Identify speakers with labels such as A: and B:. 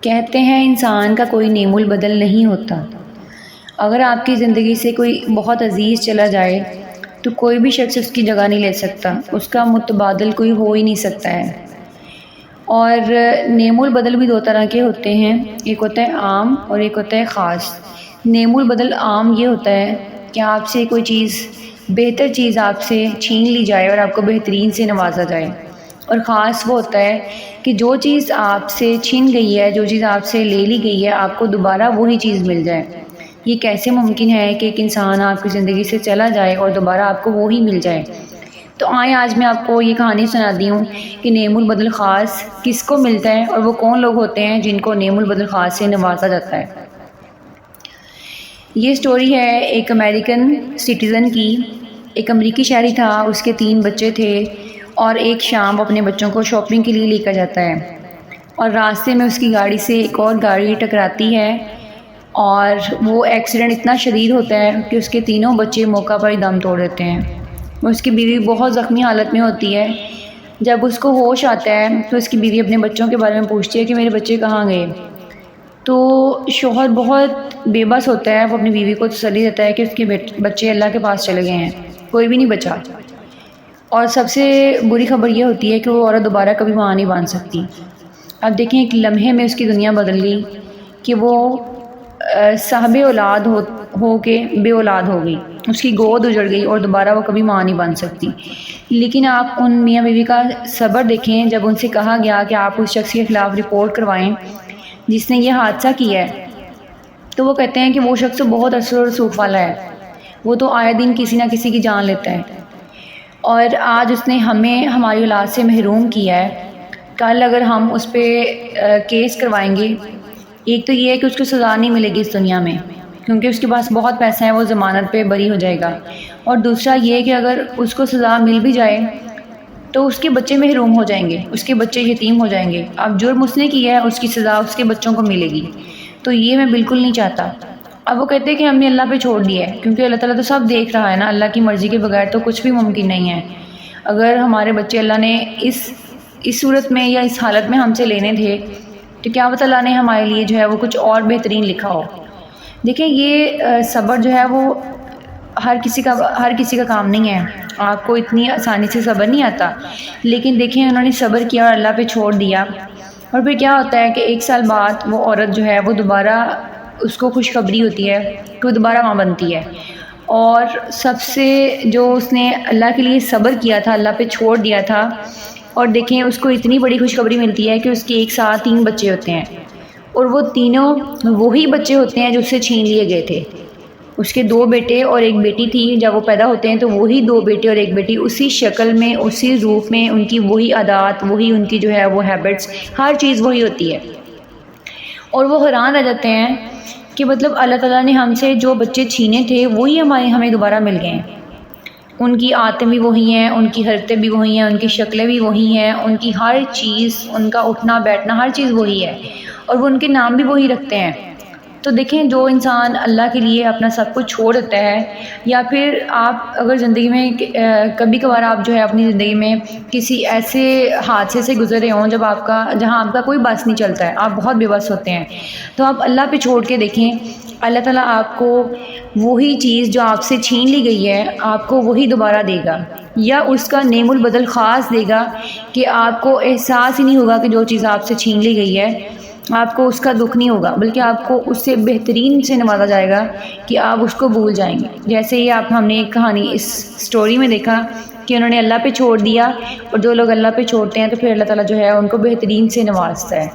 A: کہتے ہیں انسان کا کوئی نعم البدل نہیں ہوتا۔ اگر آپ کی زندگی سے کوئی بہت عزیز چلا جائے تو کوئی بھی شخص اس کی جگہ نہیں لے سکتا، اس کا متبادل کوئی ہو ہی نہیں سکتا ہے۔ اور نعم البدل بھی دو طرح کے ہوتے ہیں، ایک ہوتا ہے عام اور ایک ہوتا ہے خاص۔ نعم البدل عام یہ ہوتا ہے کہ آپ سے کوئی چیز، بہتر چیز آپ سے چھین لی جائے اور آپ کو بہترین سے نوازا جائے، اور خاص وہ ہوتا ہے کہ جو چیز آپ سے چھن گئی ہے، جو چیز آپ سے لے لی گئی ہے، آپ کو دوبارہ وہی چیز مل جائے۔ یہ کیسے ممکن ہے کہ ایک انسان آپ کی زندگی سے چلا جائے اور دوبارہ آپ کو وہی مل جائے؟ تو آئیں آج میں آپ کو یہ کہانی سناتی ہوں کہ نعم البدل خاص کس کو ملتا ہے اور وہ کون لوگ ہوتے ہیں جن کو نعم البدل خاص سے نوازا جاتا ہے۔ یہ سٹوری ہے ایک امریکن سٹیزن کی۔ ایک امریکی شہری تھا، اس کے 3 بچے تھے، اور ایک شام اپنے بچوں کو شاپنگ کے لیے لے کر جاتا ہے، اور راستے میں اس کی گاڑی سے ایک اور گاڑی ٹکراتی ہے، اور وہ ایکسیڈنٹ اتنا شدید ہوتا ہے کہ اس کے تینوں بچے موقع پر ہی دم توڑ دیتے ہیں۔ اس کی بیوی بہت زخمی حالت میں ہوتی ہے۔ جب اس کو ہوش آتا ہے تو اس کی بیوی اپنے بچوں کے بارے میں پوچھتی ہے کہ میرے بچے کہاں گئے؟ تو شوہر بہت بے بس ہوتا ہے، وہ اپنی بیوی کو تسلی دیتا ہے کہ اس کے بچے اللہ کے پاس چلے گئے ہیں، کوئی بھی نہیں بچا۔ اور سب سے بری خبر یہ ہوتی ہے کہ وہ عورت دوبارہ کبھی ماں نہیں بن سکتی۔ اب دیکھیں، ایک لمحے میں اس کی دنیا بدل گئی کہ وہ صاحب اولاد ہو کے بے اولاد ہو گئی، اس کی گود اجڑ گئی اور دوبارہ وہ کبھی ماں نہیں بن سکتی۔ لیکن آپ ان میاں بیوی کا صبر دیکھیں، جب ان سے کہا گیا کہ آپ اس شخص کے خلاف رپورٹ کروائیں جس نے یہ حادثہ کیا ہے، تو وہ کہتے ہیں کہ وہ شخص تو بہت اثر و رسوخ والا ہے، وہ تو آئے دن کسی نہ کسی کی جان لیتا ہے، اور آج اس نے ہمیں ہماری اولاد سے محروم کیا ہے۔ کل اگر ہم اس پہ کیس کروائیں گے، ایک تو یہ ہے کہ اس کو سزا نہیں ملے گی اس دنیا میں کیونکہ اس کے پاس بہت پیسہ ہے، وہ ضمانت پہ بری ہو جائے گا، اور دوسرا یہ کہ اگر اس کو سزا مل بھی جائے تو اس کے بچے محروم ہو جائیں گے، اس کے بچے یتیم ہو جائیں گے۔ اب جرم اس نے کیا ہے، اس کی سزا اس کے بچوں کو ملے گی، تو یہ میں بالکل نہیں چاہتا۔ اب وہ کہتے ہیں کہ ہم نے اللہ پہ چھوڑ دیا ہے کیونکہ اللہ تعالیٰ تو سب دیکھ رہا ہے نا، اللہ کی مرضی کے بغیر تو کچھ بھی ممکن نہیں ہے۔ اگر ہمارے بچے اللہ نے اس صورت میں یا اس حالت میں ہم سے لینے تھے تو کیا پتہ اللہ نے ہمارے لیے جو ہے وہ کچھ اور بہترین لکھا ہو۔ دیکھیں، یہ صبر جو ہے وہ ہر کسی کا کام نہیں ہے، آپ کو اتنی آسانی سے صبر نہیں آتا، لیکن دیکھیں انہوں نے صبر کیا اور اللہ پہ چھوڑ دیا، اور پھر کیا ہوتا ہے کہ 1 سال بعد وہ عورت جو ہے وہ دوبارہ، اس کو خوشخبری ہوتی ہے کہ وہ دوبارہ ماں بنتی ہے۔ اور سب سے جو اس نے اللہ کے لیے صبر کیا تھا، اللہ پہ چھوڑ دیا تھا، اور دیکھیں اس کو اتنی بڑی خوشخبری ملتی ہے کہ اس کے ایک ساتھ 3 بچے ہوتے ہیں، اور وہ تینوں وہی بچے ہوتے ہیں جو اس سے چھین لیے گئے تھے۔ اس کے 2 بیٹے اور 1 بیٹی تھی، جب وہ پیدا ہوتے ہیں تو وہی 2 بیٹے اور 1 بیٹی اسی شکل میں، اسی روپ میں، ان کی وہی عادات، وہی ان کی جو ہے وہ ہیبٹس، ہر چیز وہی ہوتی ہے۔ اور وہ حیران رہ جاتے ہیں کہ مطلب اللہ تعالیٰ نے ہم سے جو بچے چھینے تھے وہی ہمیں دوبارہ مل گئے ہیں۔ ان کی عادتیں بھی وہی ہیں، ان کی حرکتیں بھی وہی ہیں، ان کی شکلیں بھی وہی ہیں، ان کی ہر چیز، ان کا اٹھنا بیٹھنا، ہر چیز وہی ہے، اور وہ ان کے نام بھی وہی رکھتے ہیں۔ تو دیکھیں، جو انسان اللہ کے لیے اپنا سب کچھ چھوڑ دیتا ہے، یا پھر آپ اگر زندگی میں کبھی کبھار آپ جو ہے اپنی زندگی میں کسی ایسے حادثے سے گزرے ہوں جہاں آپ کا کوئی بس نہیں چلتا ہے، آپ بہت بے بس ہوتے ہیں، تو آپ اللہ پہ چھوڑ کے دیکھیں، اللہ تعالیٰ آپ کو وہی چیز جو آپ سے چھین لی گئی ہے، آپ کو وہی دوبارہ دے گا، یا اس کا نعم البدل خاص دے گا کہ آپ کو احساس ہی نہیں ہوگا کہ جو چیز آپ سے چھین لی گئی ہے، آپ کو اس کا دکھ نہیں ہوگا، بلکہ آپ کو اس سے بہترین سے نوازا جائے گا کہ آپ اس کو بھول جائیں گے۔ جیسے ہی ہم نے ایک کہانی اس سٹوری میں دیکھا کہ انہوں نے اللہ پہ چھوڑ دیا، اور جو لوگ اللہ پہ چھوڑتے ہیں تو پھر اللہ تعالیٰ جو ہے ان کو بہترین سے نوازتا ہے۔